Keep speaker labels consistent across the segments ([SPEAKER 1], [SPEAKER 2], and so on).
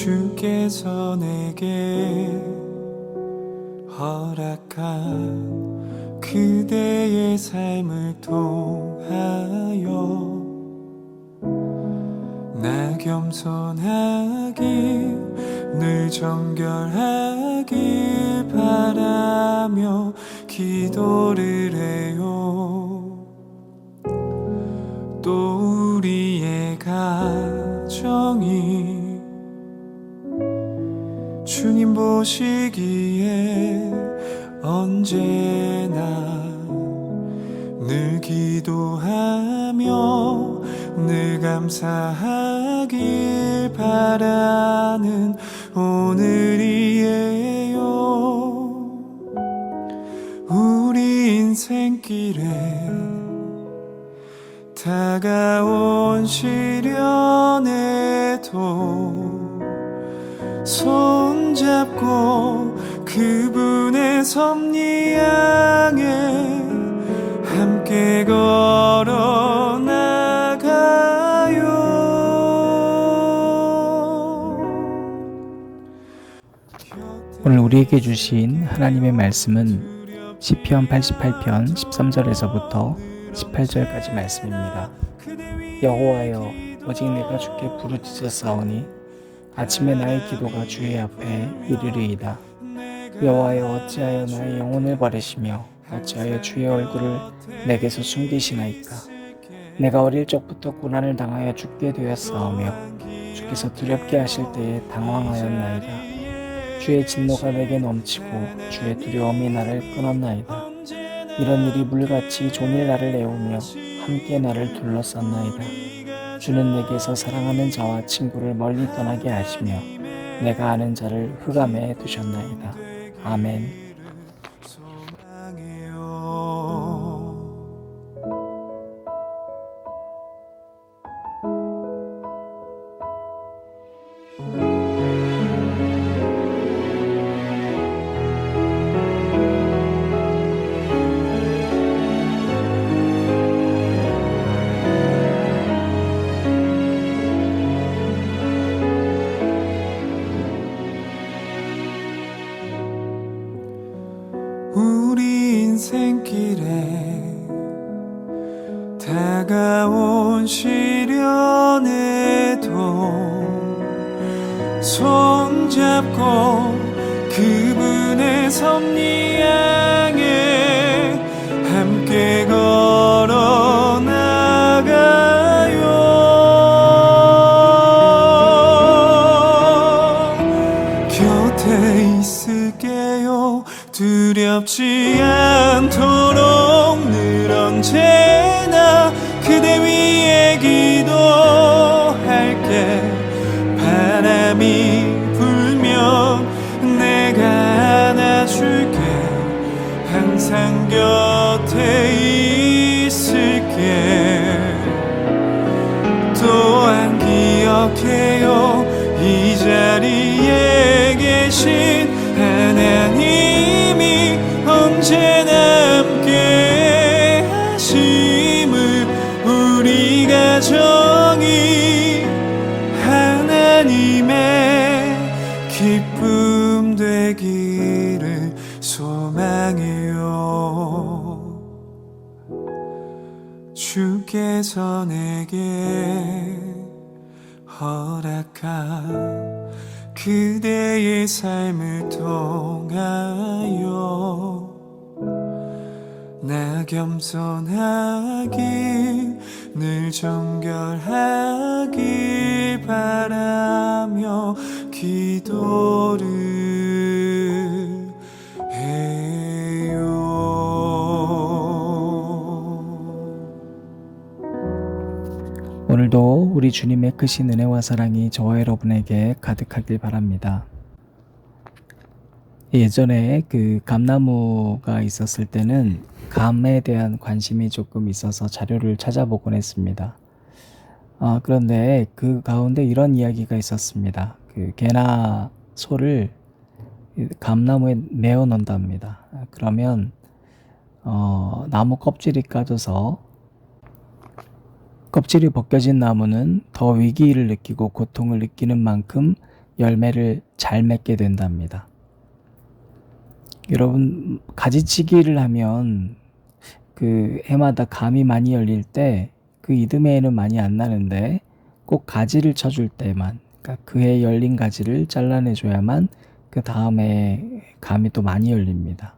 [SPEAKER 1] 주께서 내게 허락한 그대의 삶을 통하여 나 겸손하기 늘 정결하길 바라며 기도를 해요. 또 우리의 가정이 주님 보시기에 언제나 늘 기도하며 늘 감사하길 바라는 오늘이에요. 우리 인생길에 다가온 시련에도 손잡고 그분의 섭리 향해 함께 걸어 나가요.
[SPEAKER 2] 오늘 우리에게 주신 하나님의 말씀은 시편 88편 13절에서부터 18절까지 말씀입니다. 여호와여, 오직 내가 주께 부르짖었사오니 아침에 나의 기도가 주의 앞에 이르리이다. 여호와여, 어찌하여 나의 영혼을 버리시며 어찌하여 주의 얼굴을 내게서 숨기시나이까. 내가 어릴 적부터 고난을 당하여 죽게 되었사오며 주께서 두렵게 하실 때에 당황하였나이다. 주의 진노가 내게 넘치고 주의 두려움이 나를 끊었나이다. 이런 일이 물같이 종일 나를 애우며 함께 나를 둘러쌌나이다. 주는 내게서 사랑하는 자와 친구를 멀리 떠나게 하시며 내가 아는 자를 흑암에 두셨나이다. 아멘.
[SPEAKER 1] 우리 인생길에 다가온 시련에도 손잡고 그분의 섭리 향해 함께 걸어 나가요. 곁에 있을게요. 두렵지 않도록 늘 언제나 그대 위에 기도할게. 바람이 불면 내가 안아줄게. 항상 곁에 있을게. 또한 기억해요. 이 자리에 계신 하나님이 언제나 함께 하심을 우리 가정이 하나님의 기쁨 되기를 소망해요. 주께서 내게 허락한 그대의 삶을 통하여 나 겸손하길 늘 정결하길 바라며 기도를 해요.
[SPEAKER 2] 오늘도 우리 주님의 크신 은혜와 사랑이 저와 여러분에게 가득하길 바랍니다. 예전에 그 감나무가 있었을 때는 감에 대한 관심이 조금 있어서 자료를 찾아보곤 했습니다. 그런데 그 가운데 이런 이야기가 있었습니다. 그 개나 소를 감나무에 내어 놓는답니다. 그러면 나무 껍질이 까져서 껍질이 벗겨진 나무는 더 위기를 느끼고 고통을 느끼는 만큼 열매를 잘 맺게 된답니다. 여러분, 가지치기를 하면 그 해마다 감이 많이 열릴 때 그 이듬해에는 많이 안 나는데 꼭 가지를 쳐줄 때만, 그러니까 그 해 열린 가지를 잘라내줘야만 그 다음에 감이 또 많이 열립니다.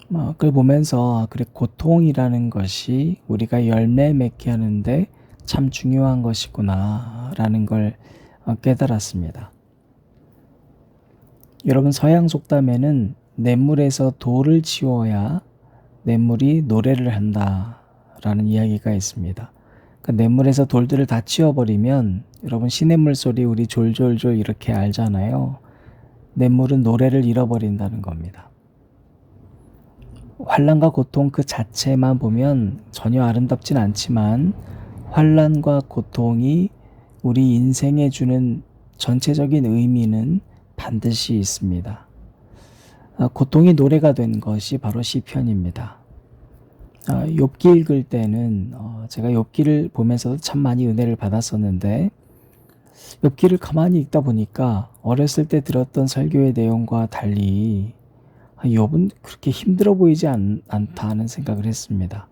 [SPEAKER 2] 그걸 보면서 그래, 고통이라는 것이 우리가 열매 맺게 하는데 참 중요한 것이구나 라는 걸 깨달았습니다. 여러분, 서양 속담에는 냇물에서 돌을 치워야 냇물이 노래를 한다 라는 이야기가 있습니다. 그러니까 냇물에서 돌들을 다 치워버리면, 여러분, 시냇물 소리 우리 졸졸졸 이렇게 알잖아요. 냇물은 노래를 잃어버린다는 겁니다. 환난과 고통 그 자체만 보면 전혀 아름답진 않지만, 환난과 고통이 우리 인생에 주는 전체적인 의미는 반드시 있습니다. 고통이 노래가 된 것이 바로 시편입니다. 욥기 읽을 때는 제가 욥기를 보면서도 참 많이 은혜를 받았었는데, 욥기를 가만히 읽다 보니까 어렸을 때 들었던 설교의 내용과 달리 욥은 그렇게 힘들어 보이지 않다는 생각을 했습니다.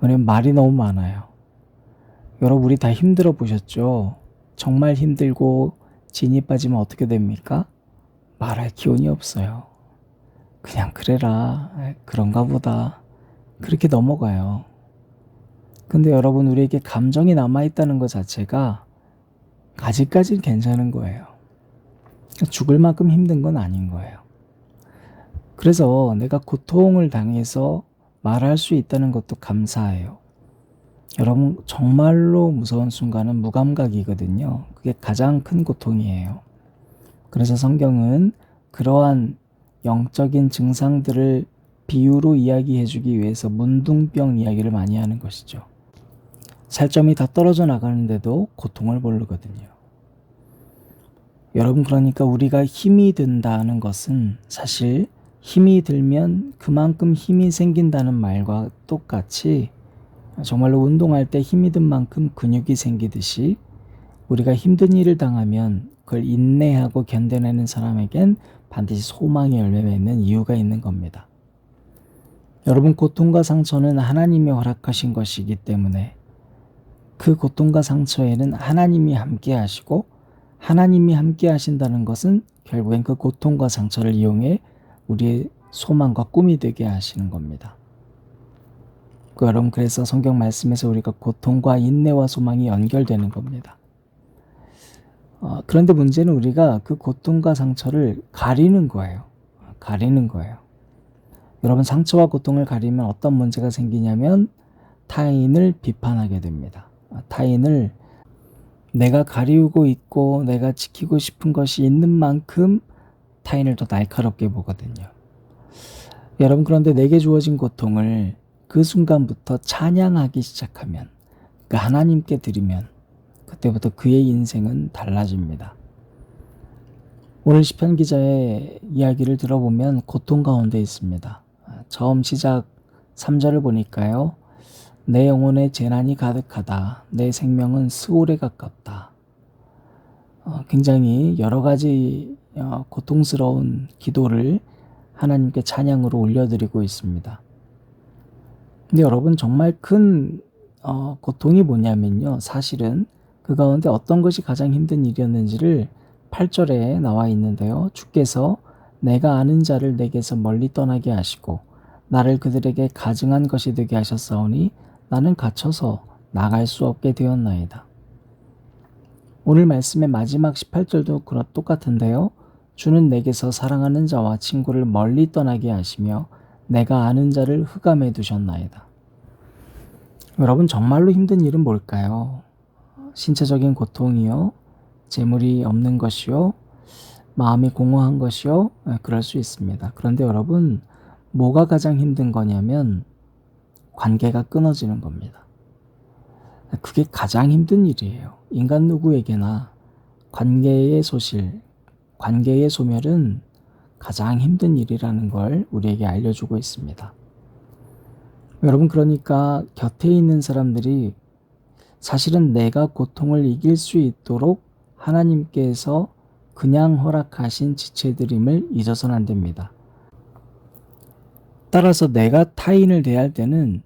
[SPEAKER 2] 왜냐면 말이 너무 많아요. 여러분, 우리 다 힘들어 보셨죠? 정말 힘들고 진이 빠지면 어떻게 됩니까? 말할 기운이 없어요. 그냥 그래라, 그런가 보다, 그렇게 넘어가요. 근데 여러분, 우리에게 감정이 남아있다는 것 자체가 아직까지는 괜찮은 거예요. 죽을 만큼 힘든 건 아닌 거예요. 그래서 내가 고통을 당해서 말할 수 있다는 것도 감사해요. 여러분, 정말로 무서운 순간은 무감각이거든요. 그게 가장 큰 고통이에요. 그래서 성경은 그러한 영적인 증상들을 비유로 이야기해주기 위해서 문둥병 이야기를 많이 하는 것이죠. 살점이 다 떨어져 나가는데도 고통을 모르거든요. 여러분, 그러니까 우리가 힘이 든다는 것은 사실 힘이 들면 그만큼 힘이 생긴다는 말과 똑같이, 정말로 운동할 때 힘이 든 만큼 근육이 생기듯이 우리가 힘든 일을 당하면 그걸 인내하고 견뎌내는 사람에겐 반드시 소망의 열매 맺는 이유가 있는 겁니다. 여러분, 고통과 상처는 하나님이 허락하신 것이기 때문에 그 고통과 상처에는 하나님이 함께 하시고, 하나님이 함께 하신다는 것은 결국엔 그 고통과 상처를 이용해 우리의 소망과 꿈이 되게 하시는 겁니다. 여러분, 그래서 성경 말씀에서 우리가 고통과 인내와 소망이 연결되는 겁니다. 그런데 문제는 우리가 그 고통과 상처를 가리는 거예요. 가리는 거예요. 여러분, 상처와 고통을 가리면 어떤 문제가 생기냐면 타인을 비판하게 됩니다. 타인을 내가 가리우고 있고 내가 지키고 싶은 것이 있는 만큼 타인을 더 날카롭게 보거든요. 여러분, 그런데 내게 주어진 고통을 그 순간부터 찬양하기 시작하면, 그 하나님께 드리면, 그때부터 그의 인생은 달라집니다. 오늘 시편 기자의 이야기를 들어보면 고통 가운데 있습니다. 처음 시작 3절을 보니까요, 내 영혼에 재난이 가득하다. 내 생명은 스올에 가깝다. 굉장히 여러 가지 고통스러운 기도를 하나님께 찬양으로 올려드리고 있습니다. 근데 여러분, 정말 큰 고통이 뭐냐면요, 사실은 그 가운데 어떤 것이 가장 힘든 일이었는지를 8절에 나와 있는데요. 주께서 내가 아는 자를 내게서 멀리 떠나게 하시고 나를 그들에게 가증한 것이 되게 하셨사오니 나는 갇혀서 나갈 수 없게 되었나이다. 오늘 말씀의 마지막 18절도 똑같은데요. 주는 내게서 사랑하는 자와 친구를 멀리 떠나게 하시며 내가 아는 자를 흑암에 두셨나이다. 여러분, 정말로 힘든 일은 뭘까요? 신체적인 고통이요? 재물이 없는 것이요? 마음이 공허한 것이요? 그럴 수 있습니다. 그런데 여러분, 뭐가 가장 힘든 거냐면 관계가 끊어지는 겁니다. 그게 가장 힘든 일이에요. 인간 누구에게나 관계의 소실, 관계의 소멸은 가장 힘든 일이라는 걸 우리에게 알려주고 있습니다. 여러분, 그러니까 곁에 있는 사람들이 사실은 내가 고통을 이길 수 있도록 하나님께서 그냥 허락하신 지체들임을 잊어서는 안 됩니다. 따라서 내가 타인을 대할 때는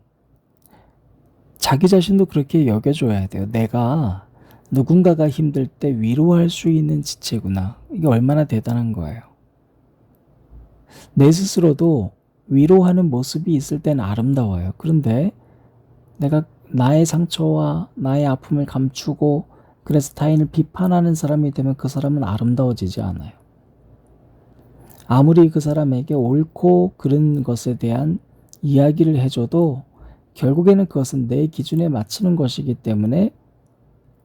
[SPEAKER 2] 자기 자신도 그렇게 여겨줘야 돼요. 내가 누군가가 힘들 때 위로할 수 있는 지체구나. 이게 얼마나 대단한 거예요. 내 스스로도 위로하는 모습이 있을 때는 아름다워요. 그런데 내가 나의 상처와 나의 아픔을 감추고 그래서 타인을 비판하는 사람이 되면 그 사람은 아름다워지지 않아요. 아무리 그 사람에게 옳고 그른 것에 대한 이야기를 해줘도 결국에는 그것은 내 기준에 맞추는 것이기 때문에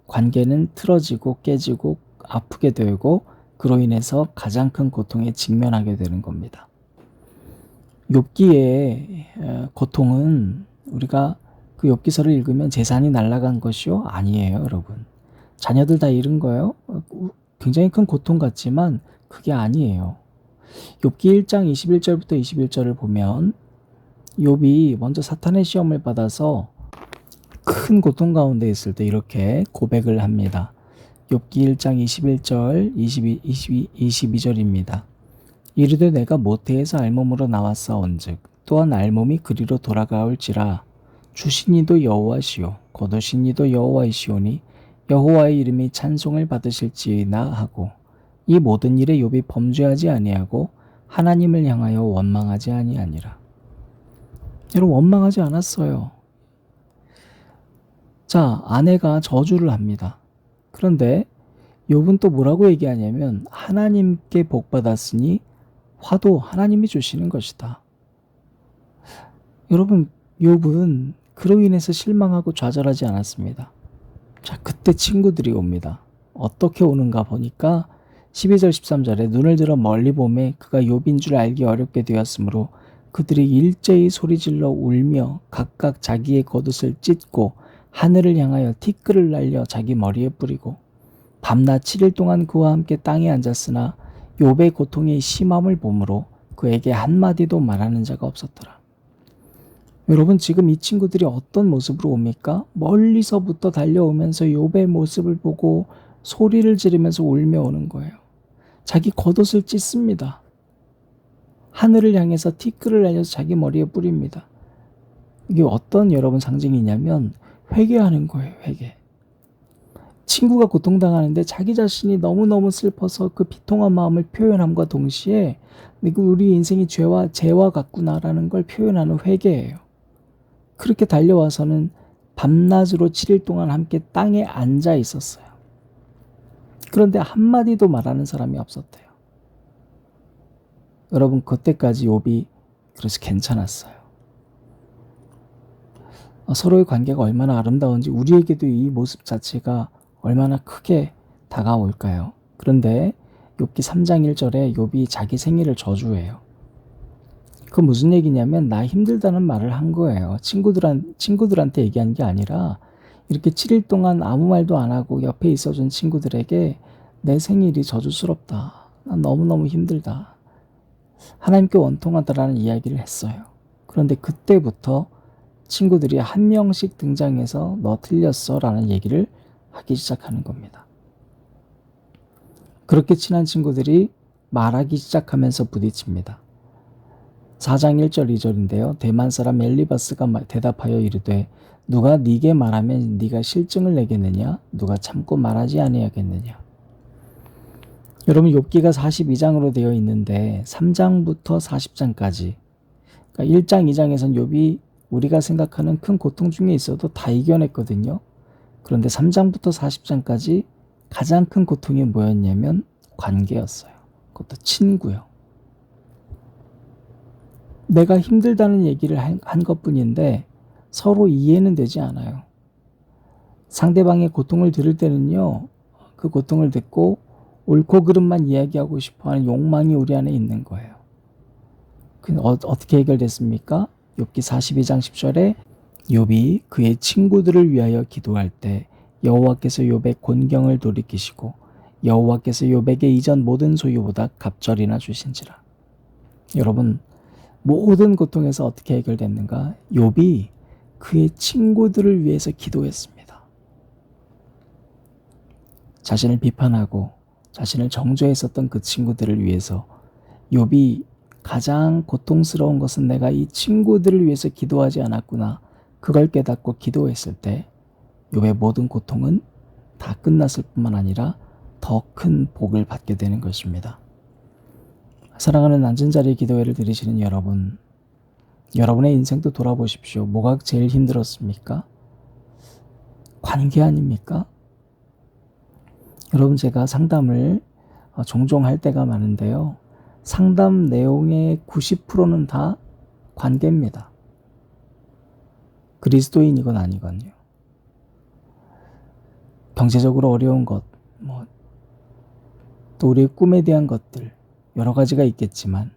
[SPEAKER 2] 관계는 틀어지고 깨지고 아프게 되고 그로 인해서 가장 큰 고통에 직면하게 되는 겁니다. 욥기의 고통은 우리가 그 욥기서를 읽으면 재산이 날아간 것이요? 아니에요, 여러분. 자녀들 다 잃은 거예요? 굉장히 큰 고통 같지만 그게 아니에요. 욥기 1장 21절부터 21절을 보면 욥이 먼저 사탄의 시험을 받아서 큰 고통 가운데 있을 때 이렇게 고백을 합니다. 욥기 1장 21절 22절입니다. 이르되 내가 모태에서 알몸으로 나왔사온즉 또한 알몸이 그리로 돌아가올지라 주신 이도 여호와시요 거두신 이도 여호와이시오니 여호와의 이름이 찬송을 받으실지나 하고 이 모든 일에 욥이 범죄하지 아니하고 하나님을 향하여 원망하지 아니하니라. 여러분 원망하지 않았어요. 자, 아내가 저주를 합니다. 그런데 욥은 또 뭐라고 얘기하냐면 하나님께 복받았으니 화도 하나님이 주시는 것이다. 여러분 욥은 그로 인해서 실망하고 좌절하지 않았습니다. 자, 그때 친구들이 옵니다. 어떻게 오는가 보니까 12절 13절에 눈을 들어 멀리 보매 그가 욥인 줄 알기 어렵게 되었으므로 그들이 일제히 소리질러 울며 각각 자기의 겉옷을 찢고 하늘을 향하여 티끌을 날려 자기 머리에 뿌리고 밤낮 7일 동안 그와 함께 땅에 앉았으나 욥의 고통이 심함을 보므로 그에게 한마디도 말하는 자가 없었더라. 여러분 지금 이 친구들이 어떤 모습으로 옵니까? 멀리서부터 달려오면서 욥의 모습을 보고 소리를 지르면서 울며 오는 거예요. 자기 겉옷을 찢습니다. 하늘을 향해서 티끌을 날려서 자기 머리에 뿌립니다. 이게 어떤 여러분 상징이냐면 회개하는 거예요. 회개. 친구가 고통당하는데 자기 자신이 너무너무 슬퍼서 그 비통한 마음을 표현함과 동시에 우리 인생이 죄와 같구나라는 걸 표현하는 회개예요. 그렇게 달려와서는 밤낮으로 7일 동안 함께 땅에 앉아 있었어요. 그런데 한마디도 말하는 사람이 없었대요. 여러분 그때까지 욥이 그래서 괜찮았어요. 서로의 관계가 얼마나 아름다운지 우리에게도 이 모습 자체가 얼마나 크게 다가올까요? 그런데 욥기 3장 1절에 욥이 자기 생일을 저주해요. 그 무슨 얘기냐면 나 힘들다는 말을 한 거예요. 친구들한테 얘기한 게 아니라 이렇게 7일 동안 아무 말도 안 하고 옆에 있어준 친구들에게 내 생일이 저주스럽다. 난 너무너무 힘들다. 하나님께 원통하다라는 이야기를 했어요. 그런데 그때부터 친구들이 한 명씩 등장해서 너 틀렸어 라는 얘기를 하기 시작하는 겁니다. 그렇게 친한 친구들이 말하기 시작하면서 부딪힙니다. 4장 1절 2절인데요. 대만 사람 엘리바스가 대답하여 이르되 누가 네게 말하면 네가 실증을 내겠느냐? 누가 참고 말하지 아니하겠느냐? 여러분 욥기가 42장으로 되어 있는데 3장부터 40장까지 그러니까 1장 2장에선 욥이 우리가 생각하는 큰 고통 중에 있어도 다 이겨냈거든요. 그런데 3장부터 40장까지 가장 큰 고통이 뭐였냐면 관계였어요. 그것도 친구요. 내가 힘들다는 얘기를 한 것뿐인데 서로 이해는 되지 않아요. 상대방의 고통을 들을 때는요. 그 고통을 듣고 옳고 그름만 이야기하고 싶어하는 욕망이 우리 안에 있는 거예요. 어떻게 해결됐습니까? 욥기 42장 10절에 욥이 그의 친구들을 위하여 기도할 때 여호와께서 욥의 곤경을 돌이키시고 여호와께서 욥에게 이전 모든 소유보다 갑절이나 주신지라. 여러분 모든 고통에서 어떻게 해결됐는가? 욥이 그의 친구들을 위해서 기도했습니다. 자신을 비판하고 자신을 정죄했었던 그 친구들을 위해서 욥이 가장 고통스러운 것은 내가 이 친구들을 위해서 기도하지 않았구나. 그걸 깨닫고 기도했을 때 욥의 모든 고통은 다 끝났을 뿐만 아니라 더 큰 복을 받게 되는 것입니다. 사랑하는 앉은 자리에 기도회를 들으시는 여러분, 여러분의 인생도 돌아보십시오. 뭐가 제일 힘들었습니까? 관계 아닙니까? 여러분, 제가 상담을 종종 할 때가 많은데요. 상담 내용의 90%는 다 관계입니다. 그리스도인이건 아니건요. 경제적으로 어려운 것, 또 우리의 꿈에 대한 것들 여러 가지가 있겠지만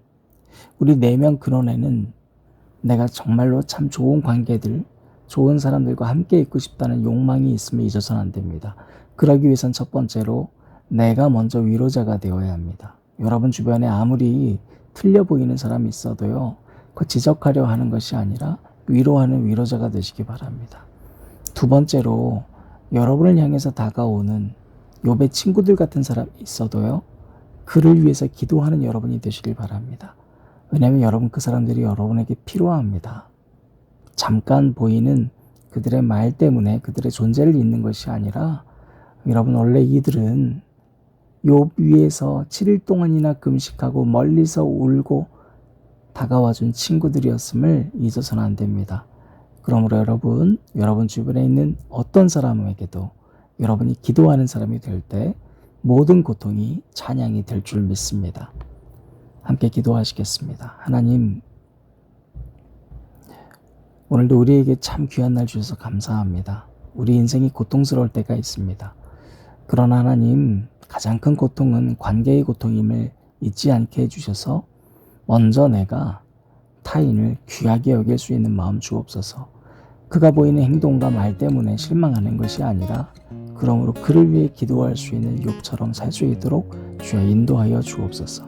[SPEAKER 2] 우리 내면 근원에는 내가 정말로 참 좋은 관계들, 좋은 사람들과 함께 있고 싶다는 욕망이 있음을 잊어서는 안 됩니다. 그러기 위해선 첫 번째로 내가 먼저 위로자가 되어야 합니다. 여러분 주변에 아무리 틀려 보이는 사람이 있어도요, 그 지적하려 하는 것이 아니라 위로하는 위로자가 되시기 바랍니다. 두 번째로 여러분을 향해서 다가오는 욥의 친구들 같은 사람이 있어도요, 그를 위해서 기도하는 여러분이 되시길 바랍니다. 왜냐하면 여러분, 그 사람들이 여러분에게 필요합니다. 잠깐 보이는 그들의 말 때문에 그들의 존재를 잊는 것이 아니라, 여러분, 원래 이들은 욥 위에서 7일 동안이나 금식하고 멀리서 울고 다가와준 친구들이었음을 잊어서는 안 됩니다. 그러므로 여러분 주변에 있는 어떤 사람에게도 여러분이 기도하는 사람이 될 때 모든 고통이 찬양이 될 줄 믿습니다. 함께 기도하시겠습니다. 하나님, 오늘도 우리에게 참 귀한 날 주셔서 감사합니다. 우리 인생이 고통스러울 때가 있습니다. 그러나 하나님, 가장 큰 고통은 관계의 고통임을 잊지 않게 해주셔서 먼저 내가 타인을 귀하게 여길 수 있는 마음 주옵소서. 그가 보이는 행동과 말 때문에 실망하는 것이 아니라 그러므로 그를 위해 기도할 수 있는 욥처럼 살 수 있도록 주여 인도하여 주옵소서.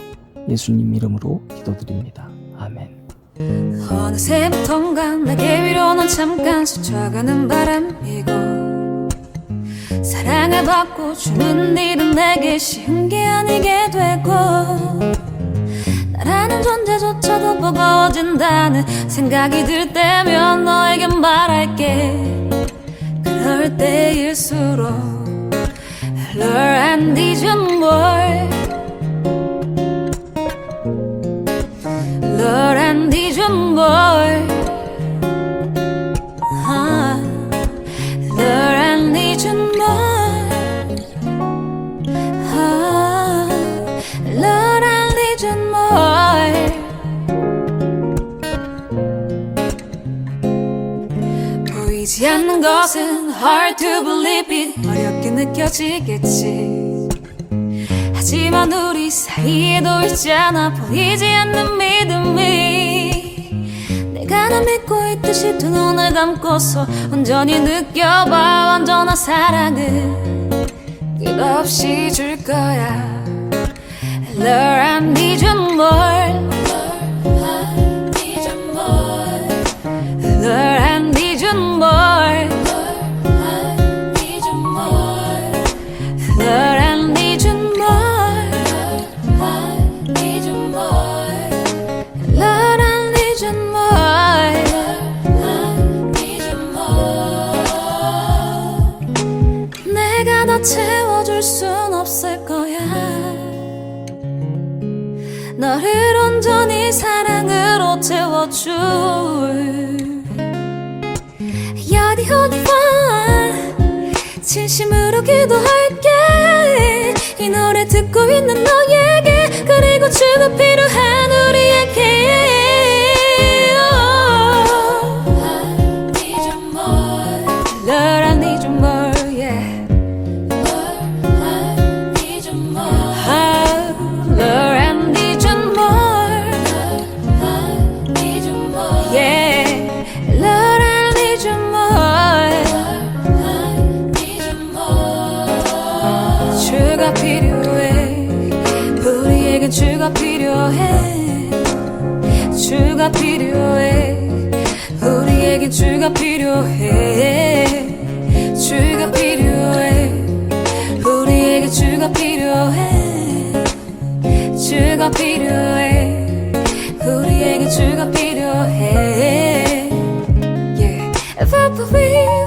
[SPEAKER 2] 예수님 이름으로 기도드립니다. 아멘.
[SPEAKER 3] 어느새부턴가 내게 위로는 잠깐 스쳐가는 바람이고, 사랑을 받고 주는 일은 내게 쉬운 게 아니게 되고, 나라는 존재조차도 버거워진다는 생각이 들 때면 너에게 말할게. 그럴 때일수록 Lord, I need you more. Lord, I need you more. Lord, I need you more. Lord, I need you more. 보이지 않는 것은 hard to believe it, 어렵게 느껴지겠지. 하지만 우리 사이에도 있잖아, 보이지 않는 믿음이. 내가 너 믿고 있듯이 두 눈을 감고서 온전히 느껴봐. 완전한 사랑은 끝없이 줄 거야. Lord, I need you more. Lord, I need you more. Lord, I need you more. Lord, I need you more. 내가 다 채워줄 순 없을 거야. 너를 온전히 사랑으로 채워줄 어디 와 진심으로 기도할게. 이 노래 듣고 있는 너에게, 그리고 주가 필요한 우리에게. Lord, I need you more, yeah. Lord, I need you more. Lord, I need you more. Lord, I need you more, yeah. Lord, I need you more. Lord, I need you more. 주가 필요해. 우리에겐 주가 필요해. 주가 필요해. 우리에겐 주가 필요해. 주가 필요해. 우리에겐 우리에게 주가 필요해 주가 필요해 우리에게 주가 필요해 yeah. If I believe